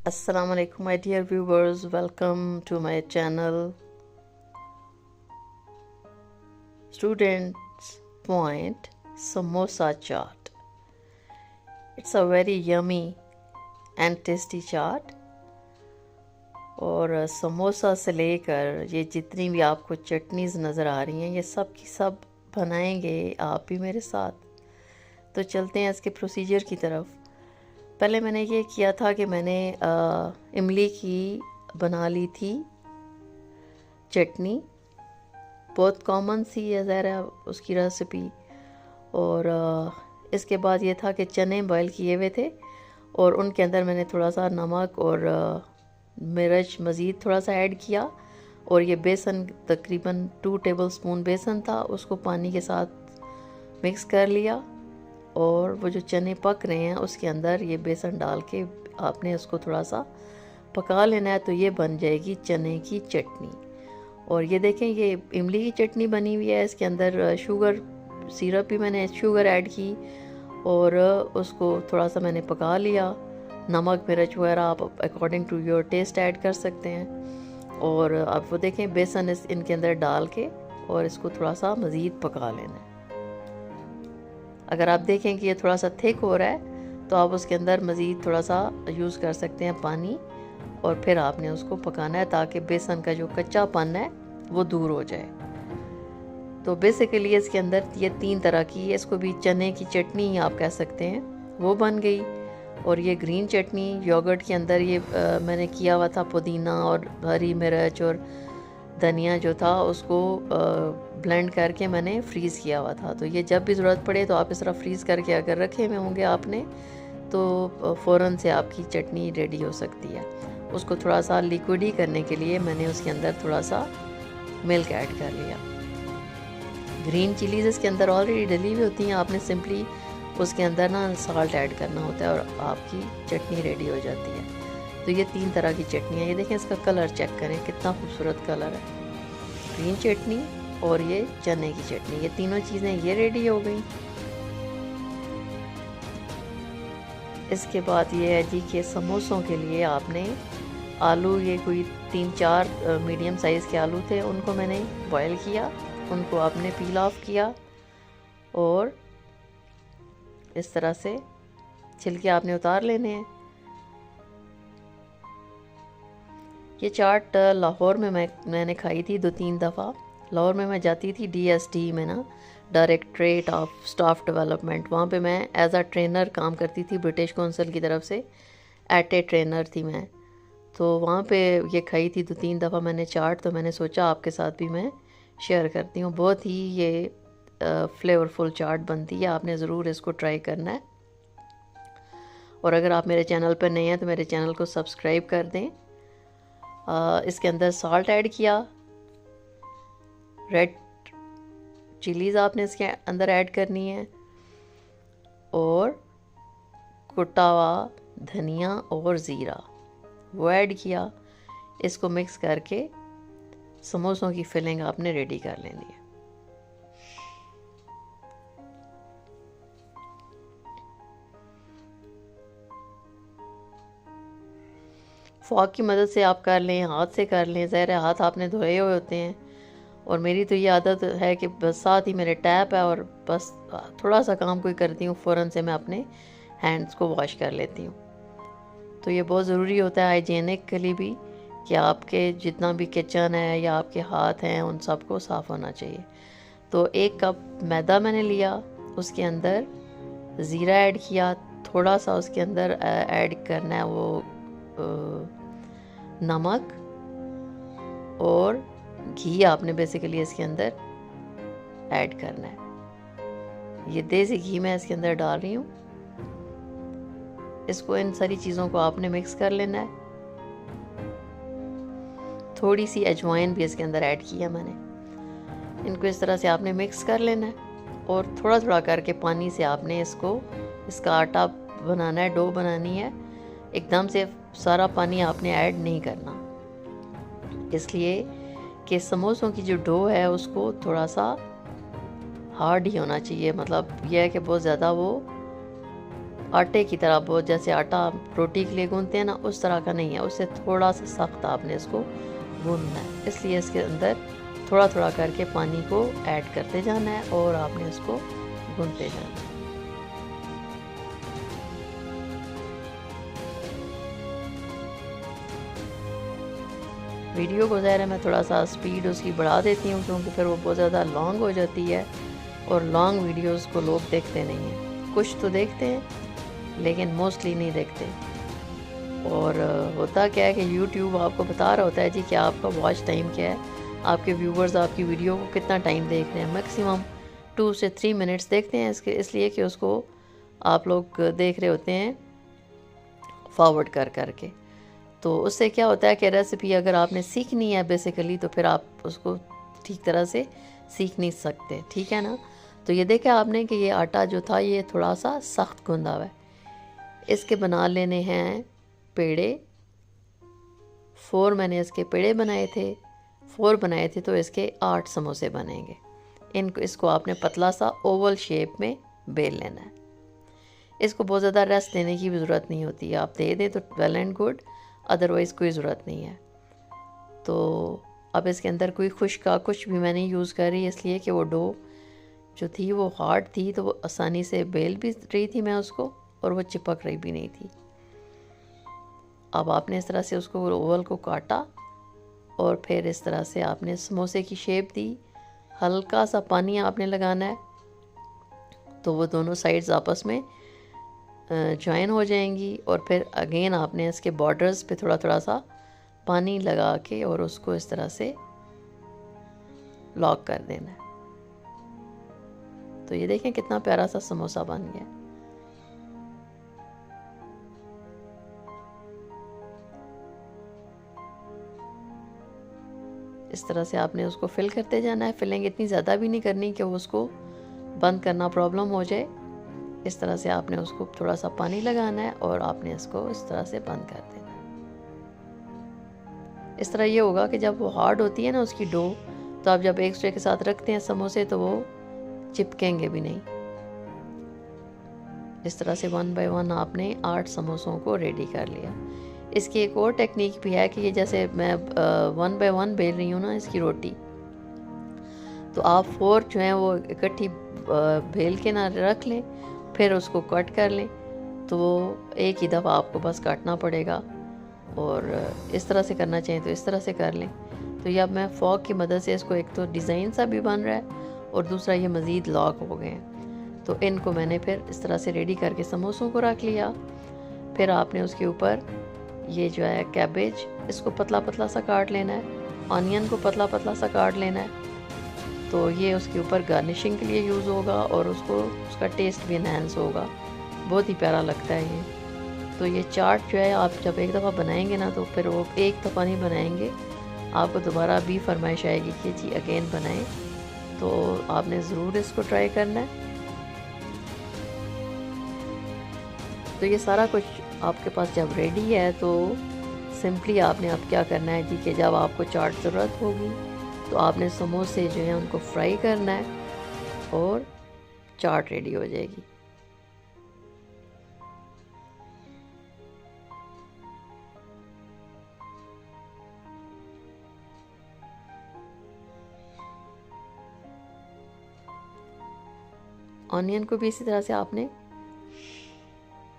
Assalamu alaikum, my dear viewers. Welcome to my channel. Students Point Samosa Chaat. It's a very yummy and tasty chaat. और समोसा से लेकर ये जितनी भी आपको चटनीज़ नज़र आ रही हैं ये सब की सब बनाएंगे आप भी मेरे साथ। तो चलते हैं इसके प्रोसीजर की तरफ। पहले मैंने ये किया था कि मैंने इमली की बना ली थी चटनी, बहुत कॉमन सी है ज़रा उसकी रेसिपी। और इसके बाद ये था कि चने बॉयल किए हुए थे और उनके अंदर मैंने थोड़ा सा नमक और मिर्च मज़ीद थोड़ा सा ऐड किया। और ये बेसन तकरीबन 2 टेबलस्पून बेसन था, उसको पानी के साथ मिक्स कर लिया। और वो जो चने पक रहे हैं उसके अंदर ये बेसन डाल के आपने उसको थोड़ा सा पका लेना है, तो ये बन जाएगी चने की चटनी। और ये देखें ये इमली की चटनी बनी हुई है, इसके अंदर शुगर सिरप भी मैंने शुगर ऐड की और उसको थोड़ा सा मैंने पका लिया। नमक मिर्च वगैरह आप according to your taste add कर सकते हैं। और अब वो देखें बेसन इनके अंदर डाल के और इसको थोड़ा सा मज़ीद पका लेना है। अगर आप देखें कि ये थोड़ा सा थिक हो रहा है तो आप उसके अंदर मज़ीद थोड़ा सा यूज़ कर सकते हैं पानी, और फिर आपने उसको पकाना है ताकि बेसन का जो कच्चापन है वो दूर हो जाए। तो बेसिकली इसके अंदर ये 3 तरह की, इसको भी चने की चटनी ही आप कह सकते हैं, वो बन गई। और ये ग्रीन चटनी योगर्ट के अंदर ये मैंने किया हुआ था, पुदीना और हरी मिर्च और धनिया जो था उसको ब्लेंड करके मैंने फ्रीज़ किया हुआ था। तो ये जब भी ज़रूरत पड़े तो आप इस तरह फ्रीज़ करके अगर रखे हुए होंगे आपने तो फ़ौरन से आपकी चटनी रेडी हो सकती है। उसको थोड़ा सा लिक्विड ही करने के लिए मैंने उसके अंदर थोड़ा सा मिल्क ऐड कर लिया। ग्रीन चिलीज़ इसके अंदर ऑलरेडी डली हुई होती हैं, आपने सिंपली उसके अंदर ना साल्ट ऐड करना होता है और आपकी चटनी रेडी हो जाती है। तो ये 3 तरह की चटनी है। ये देखें इसका कलर चेक करें कितना खूबसूरत कलर है। ग्रीन चटनी और ये चने की चटनी, ये तीनों चीज़ें ये रेडी हो गई। इसके बाद ये है जी कि समोसों के लिए आपने आलू, ये कोई 3-4 मीडियम साइज़ के आलू थे, उनको मैंने बॉयल किया, उनको आपने पील ऑफ किया और इस तरह से छिलके आपने उतार लेने हैं। ये चाट लाहौर में मैंने खाई थी 2-3 दफ़ा। लाहौर में मैं जाती थी DSD में ना, डायरेक्टरेट ऑफ स्टाफ डेवलपमेंट, वहाँ पे मैं एज अ ट्रेनर काम करती थी, ब्रिटिश कौंसिल की तरफ से एट ट्रेनर थी मैं। तो वहाँ पे ये खाई थी 2-3 दफ़ा मैंने चाट, तो मैंने सोचा आपके साथ भी मैं शेयर करती हूँ। बहुत ही ये फ्लेवरफुल चाट बनती है, आपने ज़रूर इसको ट्राई करना है। और अगर आप मेरे चैनल पर नए हैं तो मेरे चैनल को सब्सक्राइब कर दें। इसके अंदर सॉल्ट ऐड किया, रेड चिलीज़ आपने इसके अंदर ऐड करनी है और कुटा हुआ धनिया और ज़ीरा वो ऐड किया। इसको मिक्स करके समोसों की फिलिंग आपने रेडी कर लेनी है। फॉक की मदद से आप कर लें, हाथ से कर लें, ज़ाहिर है हाथ आपने धोए हुए होते हैं। और मेरी तो ये आदत है कि बस साथ ही मेरे टैप है और बस थोड़ा सा काम कोई करती हूँ फ़ौरन से मैं अपने हैंड्स को वॉश कर लेती हूँ। तो ये बहुत ज़रूरी होता है हाइजीनिक के लिए भी कि आपके जितना भी किचन है या आपके हाथ हैं उन सबको साफ़ होना चाहिए। तो 1 कप मैदा मैंने लिया, उसके अंदर ज़ीरा ऐड किया, थोड़ा सा उसके अंदर ऐड करना है वो नमक और घी आपने बेसिकली इसके अंदर ऐड करना है। ये देसी घी मैं इसके अंदर डाल रही हूँ। इसको इन सारी चीज़ों को आपने मिक्स कर लेना है। थोड़ी सी अजवाइन भी इसके अंदर ऐड किया मैंने। इनको इस तरह से आपने मिक्स कर लेना है और थोड़ा थोड़ा करके पानी से आपने इसका आटा बनाना है, डो बनानी है। एकदम से सारा पानी आपने ऐड नहीं करना, इसलिए कि समोसों की जो डो है उसको थोड़ा सा हार्ड ही होना चाहिए। मतलब यह है कि बहुत ज़्यादा वो आटे की तरह, बहुत जैसे आटा रोटी के लिए गूंथते हैं ना, उस तरह का नहीं है, उससे थोड़ा सा सख्त आपने इसको गूंथना है। इसलिए इसके अंदर थोड़ा थोड़ा करके पानी को ऐड करते जाना है और आपने उसको गूंथते जाना है। वीडियो को ज़ाहिर है मैं थोड़ा सा स्पीड उसकी बढ़ा देती हूँ, क्योंकि फिर वो बहुत ज़्यादा लॉन्ग हो जाती है और लॉन्ग वीडियोस को लोग देखते नहीं हैं। कुछ तो देखते हैं लेकिन मोस्टली नहीं देखते। और होता क्या है कि यूट्यूब आपको बता रहा होता है जी कि आपका वॉच टाइम क्या है, आपके व्यूवर्स आपकी वीडियो को कितना टाइम देख रहे हैं। मैक्सिमम 2 से 3 मिनट्स देखते हैं, इसलिए कि उसको आप लोग देख रहे होते हैं फॉरवर्ड कर करके। तो उससे क्या होता है कि रेसिपी अगर आपने सीखनी है बेसिकली, तो फिर आप उसको ठीक तरह से सीख नहीं सकते, ठीक है ना। तो ये देखा आपने कि ये आटा जो था ये थोड़ा सा सख्त गूंदा हुआ है। इसके बना लेने हैं पेड़े। 4 मैंने इसके पेड़े बनाए थे, 4 बनाए थे तो इसके 8 समोसे बनेंगे। इसको आपने पतला सा ओवल शेप में बेल लेना है। इसको बहुत ज़्यादा रेस्ट देने की भी ज़रूरत नहीं होती है, आप दे दें तो वेल एंड गुड, अदरवाइज़ कोई ज़रूरत नहीं है। तो अब इसके अंदर कोई खुश्क का कुछ भी मैं नहीं यूज़ कर रही, इसलिए कि वो डो जो थी वो हार्ड थी, तो वो आसानी से बेल भी रही थी मैं उसको, और वो चिपक रही भी नहीं थी। अब आपने इस तरह से उसको ओवल को काटा और फिर इस तरह से आपने समोसे की शेप दी। हल्का सा पानी आपने लगाना है तो वो दोनों साइड्स आपस में जॉइन हो जाएंगी, और फिर अगेन आपने इसके बॉर्डर्स पे थोड़ा थोड़ा सा पानी लगा के और उसको इस तरह से लॉक कर देना है। तो ये देखें कितना प्यारा सा समोसा बन गया। इस तरह से आपने उसको फिल करते जाना है। फिलिंग इतनी ज़्यादा भी नहीं करनी कि वो उसको बंद करना प्रॉब्लम हो जाए। इस तरह से आपने उसको थोड़ा सा पानी लगाना है और आपने इसको इस तरह से बंद कर देना है। इस तरह ये होगा कि जब वो हार्ड होती है ना उसकी डो, तो आप जब एक दूसरे के साथ रखते हैं समोसे तो वो चिपकेंगे भी नहीं। इस तरह से 1 बाय 1 आपने 8 समोसों को रेडी कर लिया। इसकी एक और टेक्निक भी है कि ये जैसे मैं 1 बाय 1 बेल रही हूँ ना इसकी रोटी, तो आप 4 जो हैं वो इकट्ठी बेल के ना रख लें, फिर उसको कट कर लें, तो वो एक ही दफ़ा आपको बस काटना पड़ेगा। और इस तरह से करना चाहिए तो इस तरह से कर लें। तो ये अब मैं फॉक की मदद से इसको, एक तो डिज़ाइन सा भी बन रहा है और दूसरा ये मज़ीद लॉक हो गए हैं। तो इनको मैंने फिर इस तरह से रेडी करके समोसों को रख लिया। फिर आपने उसके ऊपर ये जो है कैबेज, इसको पतला पतला सा काट लेना है, ऑनियन को पतला पतला सा काट लेना है। तो ये उसके ऊपर गार्निशिंग के लिए यूज़ होगा और उसका टेस्ट भी इन्हेंस होगा, बहुत ही प्यारा लगता है ये। तो ये चाट जो है आप जब एक दफ़ा बनाएंगे ना, तो फिर वो एक दफ़ा नहीं बनाएंगे, आपको दोबारा भी फरमाइश आएगी कि जी अगेन बनाएं। तो आपने ज़रूर इसको ट्राई करना है। तो ये सारा कुछ आपके पास जब रेडी है तो सिंपली आपने अब क्या करना है जी कि जब आपको चाट ज़रूरत होगी तो आपने समोसे जो हैं उनको फ्राई करना है और चाट रेडी हो जाएगी। ऑनियन को भी इसी तरह से आपने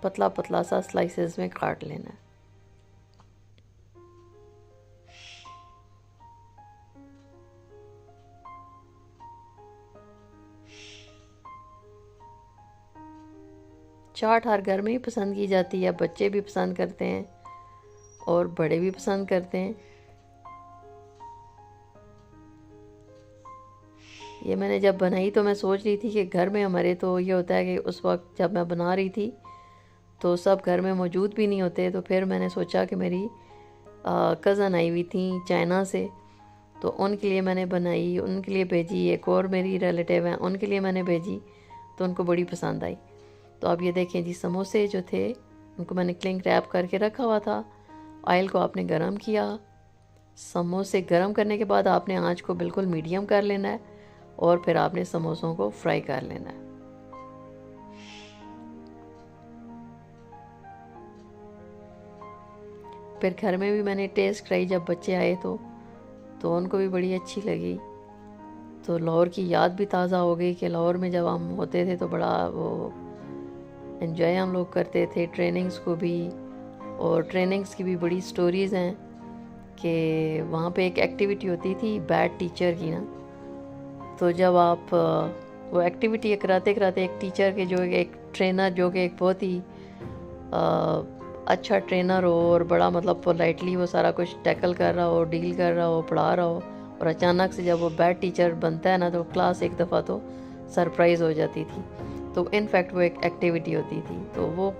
पतला पतला सा स्लाइसेस में काट लेना है। चाट हर घर में ही पसंद की जाती है, बच्चे भी पसंद करते हैं और बड़े भी पसंद करते हैं। ये मैंने जब बनाई तो मैं सोच रही थी कि घर में हमारे तो ये होता है कि उस वक्त जब मैं बना रही थी तो सब घर में मौजूद भी नहीं होते। तो फिर मैंने सोचा कि मेरी कज़न आई हुई थी चाइना से, तो उनके लिए मैंने बनाई, उनके लिए भेजी। एक और मेरी रिलेटिव हैं उनके लिए मैंने भेजी, तो उनको बड़ी पसंद आई। तो अब ये देखें जी, समोसे जो थे उनको मैंने क्लिंग रैप करके रखा हुआ था। ऑयल को आपने गरम किया। समोसे गरम करने के बाद आपने आंच को बिल्कुल मीडियम कर लेना है और फिर आपने समोसों को फ्राई कर लेना है। फिर घर में भी मैंने टेस्ट कराई जब बच्चे आए तो उनको भी बड़ी अच्छी लगी। तो लाहौर की याद भी ताज़ा हो गई कि लाहौर में जब हम होते थे तो बड़ा वो एंजॉय हम लोग करते थे ट्रेनिंग्स को भी। और ट्रेनिंग्स की भी बड़ी स्टोरीज़ हैं कि वहाँ पे एक एक्टिविटी होती थी बैड टीचर की ना। तो जब आप वो एक्टिविटी कराते कराते एक टीचर के जो एक ट्रेनर जो कि एक बहुत ही अच्छा ट्रेनर हो और बड़ा मतलब पोलाइटली वो सारा कुछ टैकल कर रहा हो, डील कर रहा हो, पढ़ा रहा हो, और अचानक से जब वो बैड टीचर बनता है ना तो क्लास एक दफ़ा तो सरप्राइज़ हो जाती थी। तो इनफैक्ट वो एक एक्टिविटी होती थी, तो वो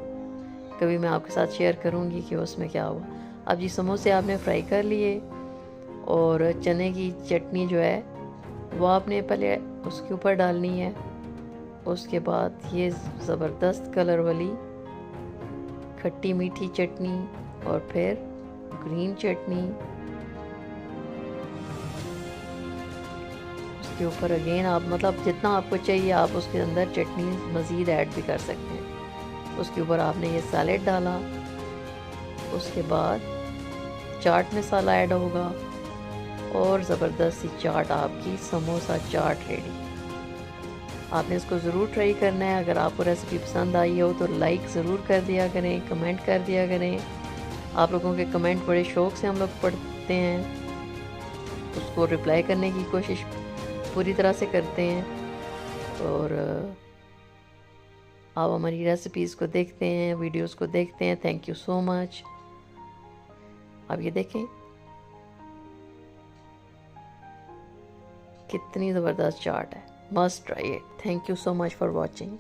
कभी मैं आपके साथ शेयर करूँगी कि उसमें क्या हुआ। अब जी समोसे आपने फ्राई कर लिए और चने की चटनी जो है वो आपने पहले उसके ऊपर डालनी है। उसके बाद ये ज़बरदस्त कलर वाली खट्टी मीठी चटनी और फिर ग्रीन चटनी उसके ऊपर अगेन आप मतलब जितना आपको चाहिए आप उसके अंदर चटनी मज़ीद ऐड भी कर सकते हैं। उसके ऊपर आपने ये सैलेड डाला, उसके बाद चाट मसाला ऐड होगा और ज़बरदस्त सी चाट आपकी समोसा चाट रेडी। आपने इसको ज़रूर ट्राई करना है। अगर आपको रेसिपी पसंद आई हो तो लाइक ज़रूर कर दिया करें, कमेंट कर दिया करें। आप लोगों के कमेंट बड़े शौक़ से हम लोग पढ़ते हैं, उसको रिप्लाई करने की कोशिश पूरी तरह से करते हैं। और आप हमारी रेसिपीज़ को देखते हैं, वीडियोस को देखते हैं। Thank you so much. आप ये देखें कितनी ज़बरदस्त चाट है, must try it. Thank you so much for watching.